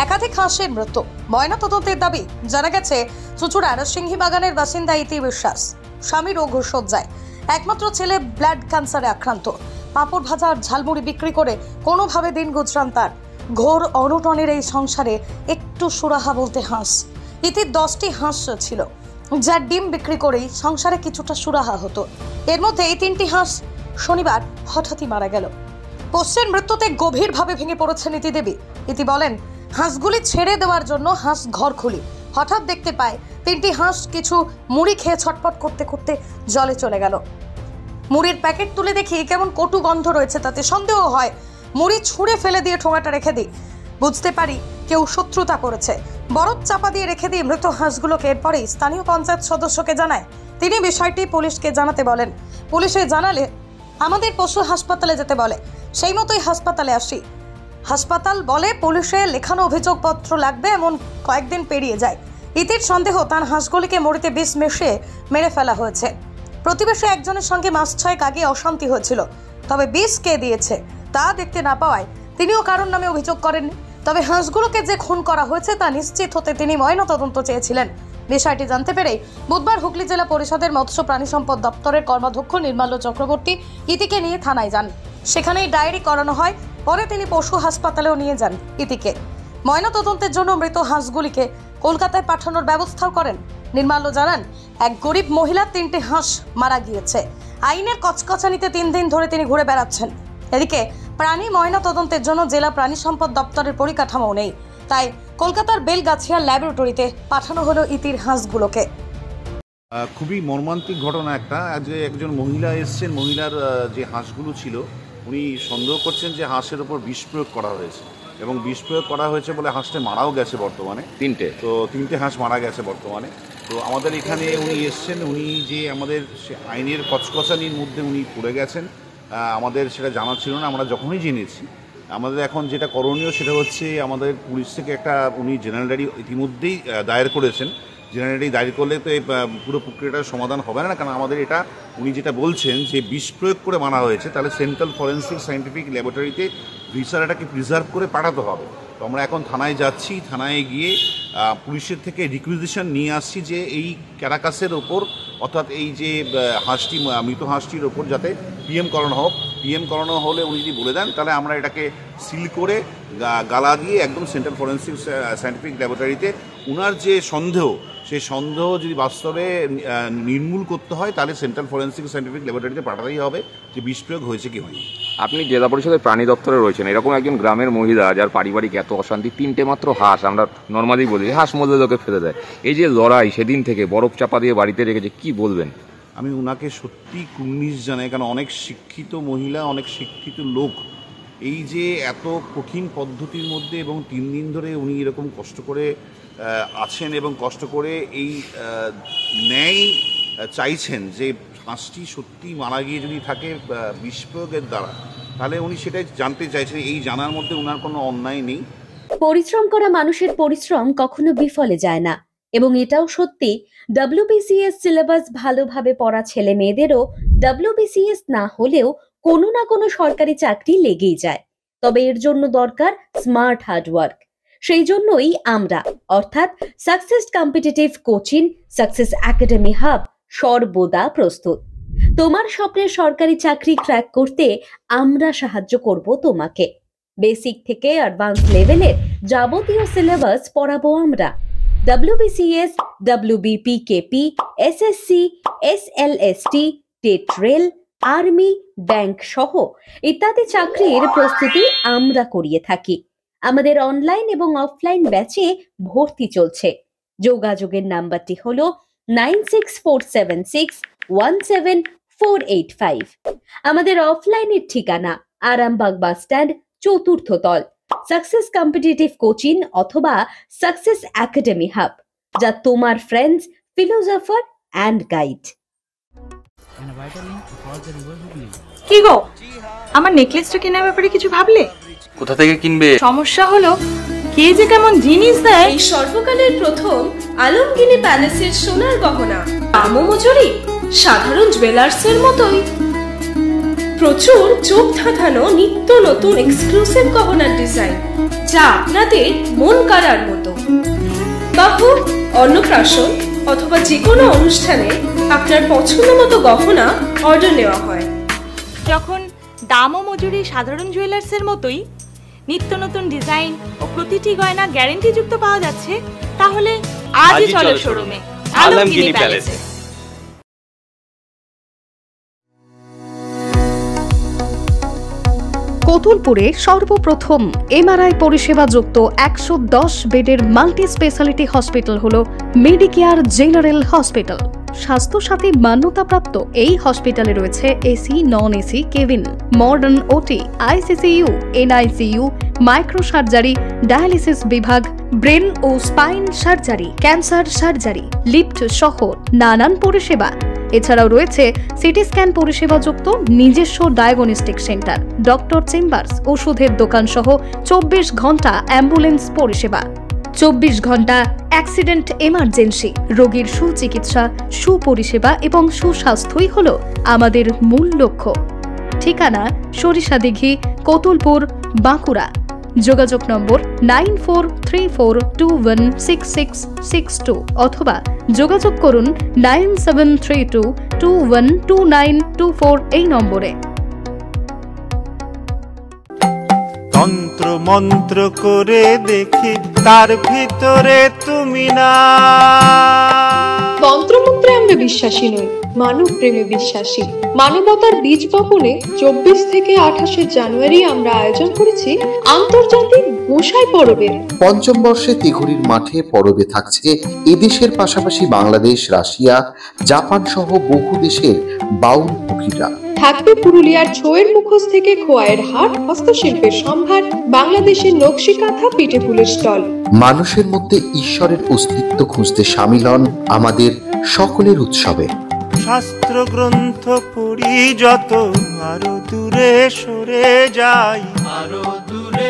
একাধিক হাঁসের মৃত্যু। ময়নাতদন্তের দাবি। জানা গেছে চুচুড়ার সিংহী বাগানের বাসিন্দা ইতি বিশ্বাস স্বামী রোগ শয্যায়, একমাত্র ছেলে ব্লাড ক্যান্সারে আক্রান্ত। পাঁপড় ভাজা আর ঝালমুড়ি বিক্রি করে কোনোভাবে দিন গুজরান তার। ঘোর অনটনের এই সংসারে একটু সুরাহা বলতে হাঁস। ইতির 10টি হাঁস ছিল, যার ডিম বিক্রি করেই সংসারে কিছুটা সুরাহা হতো। এর মধ্যে এই 3টি হাঁস শনিবার হঠাৎই মারা গেল। পোষ্যের মৃত্যুতে গভীরভাবে ভেঙে পড়েছেন ইতি দেবী। ইতি বলেন, হাঁসগুলি ছেড়ে দেওয়ার জন্য হাঁস ঘর খুলি, হঠাৎ দেখতে পায় 3টি হাঁস কিছু মুড়ি খেয়ে ছটপট করতে করতে জলে চলে গেল। মুড়ির প্যাকেট তুলে দেখি কেমন কটু গন্ধ রয়েছে, তাতে সন্দেহ হয়। মুড়ি ছুঁড়ে ফেলে দিয়ে ঠোঙাটা রেখে দিই। বুঝতে পারি কেউ শত্রুতা করেছে। বরফ চাপা দিয়ে রেখে দিয়ে মৃত হাঁসগুলোকে এরপরেই স্থানীয় পঞ্চায়েত সদস্যকে জানায়। তিনি বিষয়টি পুলিশকে জানাতে বলেন। পুলিশে জানালে আমাদের পশু হাসপাতালে যেতে বলে। সেই মতোই হাসপাতালে আসি। হাসপাতাল বলে পুলিশে লেখানো অভিযোগপত্র লাগবে, এমন কয়েকদিন পেরিয়ে যায়। ইতির সন্দেহ তার হাঁসগুলিকে মুড়িতে বিষ মিশিয়ে মেরে ফেলা হয়েছে। প্রতিবেশী একজনের সঙ্গে মাস 6 আগে অশান্তি হয়েছিল, তবে বিষ কে দিয়েছে তা দেখতে না পাওয়ায় তিনিও কারণ নামে অভিযোগ করেননি। তবে হাঁসগুলোকে যে খুন করা হয়েছে তা নিশ্চিত হতে তিনি ময়নাতদন্ত চেয়েছিলেন। বিষয়টি জানতে পেরে বুধবার হুগলি জেলা পরিষদের মৎস্য প্রাণী সম্পদ দপ্তরের কর্মাধ্যক্ষ নির্মাল্য চক্রবর্তী ইতিকে নিয়ে থানায় যান। সেখানেই ডায়েরি করানো হয়। পরে তিনি পশু হাসপাতালেও নিয়ে যান ইতিকে। ময়নাতদন্তের জন্য মৃত হাঁসগুলিকে কলকাতায় পাঠানোর ব্যবস্থাও করেন। নির্মাল্য জানান, এক গরিব মহিলা 3টি হাঁস মারা গিয়েছে। আইনের কচকচানিতে 3 দিন ধরে তিনি ঘুরে বেড়াচ্ছেন। এদিকে প্রাণী ময়নাতদন্তের জন্য জেলা প্রাণী সম্পদ দপ্তরের পরিকাঠামো নেই, তাই কলকাতার বেলগাছিয়া ল্যাবরেটরিতে পাঠানো হলো ইতির হাঁসগুলোকে। খুবই মর্মান্তিক ঘটনা একটা। যে একজন মহিলা এসছেন, মহিলার যে হাঁসগুলো ছিল উনি সন্দেহ করছেন যে হাঁসের ওপর বিষ প্রয়োগ করা হয়েছে, এবং বিষ প্রয়োগ করা হয়েছে বলে হাঁসটা মারাও গেছে বর্তমানে। 3টে হাঁস মারা গেছে বর্তমানে। তো আমাদের এখানে উনি এসছেন, উনি যে আমাদের আইনের কচকচানির মধ্যে উনি পড়ে গেছেন, আমাদের সেটা জানা ছিল না। আমরা যখনই জেনেছি, আমাদের এখন যেটা করণীয় সেটা হচ্ছে আমাদের পুলিশ থেকে একটা উনি জেনারেল ডায়েরি ইতিমধ্যেই দায়ের করেছেন। জেনারেল ডায়েরি দায়ের করলে তো এই পুরো প্রক্রিয়াটার সমাধান হবে না, কারণ আমাদের এটা উনি যেটা বলছেন যে বিষ প্রয়োগ করে মারা হয়েছে, তাহলে সেন্ট্রাল ফরেন্সিক সায়েন্টিফিক ল্যাবরেটরিতে রিসার্চটাকে প্রিজার্ভ করে পাঠাতে হবে। তো আমরা এখন থানায় যাচ্ছি, থানায় গিয়ে পুলিশের থেকে রিকুইজিশন নিয়ে আসছি যে এই ক্যারাকাসের ওপর, অর্থাৎ এই যে হাঁসটি মৃত হাঁসটির ওপর যাতে পিএম করানো হোক। পিএম করানো হলে উনি যদি বলে দেন, তাহলে আমরা এটাকে সিল করে গালা দিয়ে একদম সেন্ট্রাল ফরেন্সিক সায়েন্টিফিক ল্যাবরেটরিতে উনার যে সন্দেহ, সেই সন্দেহ যদি বাস্তবে নির্মূল করতে হয়, তাহলে সেন্ট্রাল ফরেন্সিক সায়েন্টিফিক ল্যাবরেটরিতে পাঠাতেই হবে যে বিষ প্রয়োগ হয়েছে কি হয়নি। আপনি জেলা পরিষদের প্রাণী দপ্তরে রয়েছেন, এরকম একজন গ্রামের মহিলা যার পারিবারিক এত অশান্তি, 3টে মাত্র হাঁস, আমরা নর্মালি বলি হাঁস মরলে লোকে ফেলে দেয়, এই যে লড়াই সেদিন থেকে বরফ চাপা দিয়ে বাড়িতে রেখেছে, কি বলবেন? আমি ওনাকে সত্যি কুর্নিশ জানাই, কারণ অনেক শিক্ষিত মহিলা, অনেক শিক্ষিত লোক এই যে এত কঠিন পদ্ধতির মধ্যে এবং 3 দিন ধরে উনি এরকম কষ্ট করে আছেন এবং কষ্ট করে এই ন্যায় চাইছেন যে হাঁসটি সত্যি মারা গিয়ে যদি থাকে বিষ প্রয়োগের দ্বারা, তাহলে উনি সেটাই জানতে চাইছেন। এই জানার মধ্যে ওনার কোনো অন্যায় নেই। পরিশ্রম করা মানুষের পরিশ্রম কখনো বিফলে যায় না, এবং এটাও সত্যি WBCS সিলেবাস ভালোভাবে পড়া ছেলে মেয়েদেরও WBCS না হলেও কোনো না কোনো সরকারি চাকরি লেগেই যায়। তবে এর জন্য দরকার স্মার্ট হার্ডওয়ার্ক। সেই জন্যই আমরা অর্থাৎ success competitive coaching, success academy hub সর্বদা প্রস্তুত। তোমার স্বপ্নের সরকারি চাকরি ক্র্যাক করতে আমরা সাহায্য করব তোমাকে। বেসিক থেকে অ্যাডভান্স লেভেলের যাবতীয় সিলেবাস পড়াবো আমরা। WBCS, WBPKP, SSC, SLST, TET rail, army, bank সহ ইত্যাদি চাকরির প্রস্তুতি আমরা করিয়ে থাকি। আমাদের অনলাইন এবং অফলাইন ব্যাচে ভর্তি চলছে। যোগাযোগের নাম্বারটি হলো 9647617485। আমাদের অফলাইনের ঠিকানা আরামবাগ বাস স্ট্যান্ড, 4র্থ তল, সাকসেস কম্পিটিটিভ কোচিং অথবা সাকসেস একাডেমি হাব, যা তোমার ফ্রেন্ডস, ফিলোসফার অ্যান্ড গাইড। কি গো, আমার নেকলেসটা কেনার ব্যাপারে কিছু ভাবলে? কোথা থেকে কিনবে? সমস্যা হলো কে যে কেমন জিনিস দেয়। এই সর্বকালের প্রথম আলমগিনি প্যালেসের সোনার গহনা, দামও মজুরি সাধারণ জুয়েলার্সের মতোই। প্রচুর চোখ ধাঁধানো নিত্য নতুন এক্সক্লুসিভ গহনার ডিজাইন, যা আপনাদের মন কাড়ার মতো। বাহু, অন্নপ্রাশন অথবা যে কোনো অনুষ্ঠানে আপনার পছন্দ মতো গহনা অর্ডার নেওয়া হয়। যখন দাম ও মজুরি সাধারণ জুয়েলার্সের মতোই, নিত্য নতুন ডিজাইন ও প্রতিটি গয়না গ্যারান্টিযুক্ত পাওয়া যাচ্ছে, তাহলে আজই চলো শোরুমে আলমগিনি প্যালেসে। কতুলপুরে সর্বপ্রথম এমআরআই পরিষেবা যুক্ত 110 বেডের মাল্টি স্পেশালিটি হসপিটাল হল মেডিকেয়ার জেনারেল হসপিটাল। স্বাস্থ্যসাথী মান্যতাপ্রাপ্ত এই হসপিটালে রয়েছে AC, non AC cabin, modern OT, ICCU, NICU, micro surgery, dialysis বিভাগ, ব্রেন ও spine surgery, cancer surgery, lift সহ নানান পরিষেবা। এছাড়াও রয়েছে সিটি স্ক্যান পরিষেবা যুক্ত নিজস্ব ডায়াগনস্টিক সেন্টার, ডক্টর চেম্বার্স, ওষুধের দোকান সহ 24 ঘন্টা অ্যাম্বুলেন্স পরিষেবা। 24 ঘন্টা অ্যাক্সিডেন্ট এমার্জেন্সি, রোগীর সুচিকিৎসা, সুপরিষেবা এবং সুস্বাস্থ্যই হল আমাদের মূল লক্ষ্য। ঠিকানা সরিষাদিঘি, কতুলপুর, বাঁকুড়া। যোগাযোগ নম্বর 9434216662 অথবা যোগাযোগ করুন 9732212924 এই নম্বরে। তন্ত্র মন্ত্র করে দেখি তার ভিতরে তুমি না। তন্ত্রমন্ত্রে আমরা বিশ্বাসী নই, মানব প্রেমে বিশ্বাসী। মানবতার বীজ বপনে 24 থেকে 28 জানুয়ারি আমরা আয়োজন করেছি আন্তর্জাতিক গোসাই পরবের। পঞ্চম বর্ষে তিঘুরির মাঠে পরবে থাকছে এদেশের পাশাপাশি বাংলাদেশ, রাশিয়া, জাপান সহ বহু দেশের বাউল পুকিরা। থাকবে পুরুলিয়ার ছোয়ের মুখোশ থেকে খোয়াইয়ের হাট, হস্তশিল্পের সম্ভার, বাংলাদেশের নকশি কাঁথা, পিঠে ফুলের স্টল। মানুষের মধ্যে ঈশ্বরের অস্তিত্ব খুঁজতে সামিল হন আমাদের সকলের উৎসবে। শাস্ত্র গ্রন্থ পড়ি যত, আরো দূরে সরে যাই, আরো দূরে